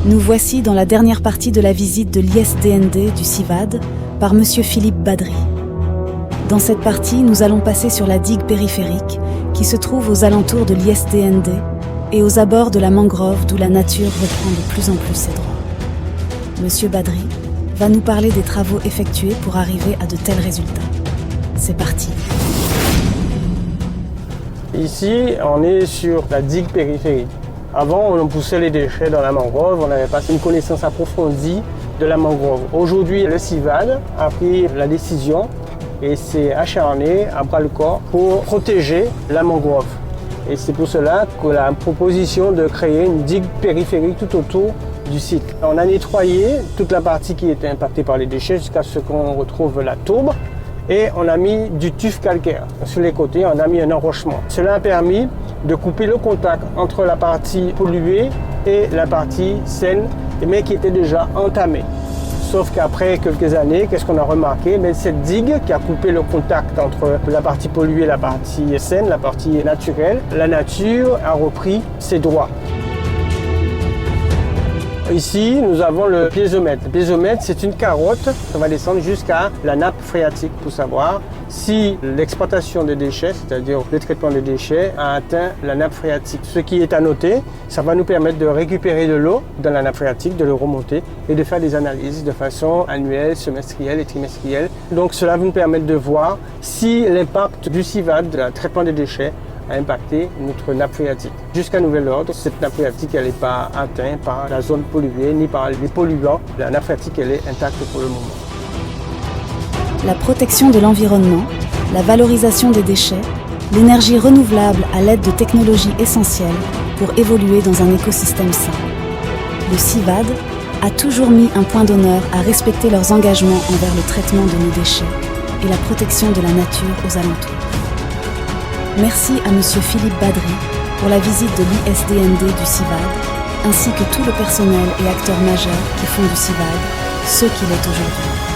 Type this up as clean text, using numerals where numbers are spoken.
Nous voici dans la dernière partie de la visite de l'ISDND du CIVAD par M. Philippe Badry. Dans cette partie, nous allons passer sur la digue périphérique qui se trouve aux alentours de l'ISDND et aux abords de la mangrove d'où la nature reprend de plus en plus ses droits. M. Badry va nous parler des travaux effectués pour arriver à de tels résultats. C'est parti. Ici, on est sur la digue périphérique. Avant, on poussait les déchets dans la mangrove, on n'avait pas une connaissance approfondie de la mangrove. Aujourd'hui, le CIVAD a pris la décision et s'est acharné à bras-le-corps pour protéger la mangrove. Et c'est pour cela qu'on a la proposition de créer une digue périphérique tout autour du site. On a nettoyé toute la partie qui était impactée par les déchets jusqu'à ce qu'on retrouve la tourbe. Et on a mis du tuf calcaire. Sur les côtés, on a mis un enrochement. Cela a permis de couper le contact entre la partie polluée et la partie saine, mais qui était déjà entamée. Sauf qu'après quelques années, qu'est-ce qu'on a remarqué? Mais cette digue qui a coupé le contact entre la partie polluée et la partie saine, la partie naturelle, la nature a repris ses droits. Ici, nous avons le piézomètre. Le piézomètre, c'est une carotte qui va descendre jusqu'à la nappe phréatique pour savoir si l'exploitation des déchets, c'est-à-dire le traitement des déchets, a atteint la nappe phréatique. Ce qui est à noter, ça va nous permettre de récupérer de l'eau dans la nappe phréatique, de le remonter et de faire des analyses de façon annuelle, semestrielle et trimestrielle. Donc cela va nous permettre de voir si l'impact du CIVAD, du traitement des déchets, a impacté notre nappe phréatique. Jusqu'à nouvel ordre, cette nappe phréatique n'est pas atteinte par la zone polluée ni par les polluants. La nappe phréatique elle est intacte pour le moment. La protection de l'environnement, la valorisation des déchets, l'énergie renouvelable à l'aide de technologies essentielles pour évoluer dans un écosystème sain. Le CIVAD a toujours mis un point d'honneur à respecter leurs engagements envers le traitement de nos déchets et la protection de la nature aux alentours. Merci à M. Philippe Badry pour la visite de l'ISDND du CIVAD, ainsi que tout le personnel et acteurs majeurs qui font du CIVAD ce qu'il est aujourd'hui.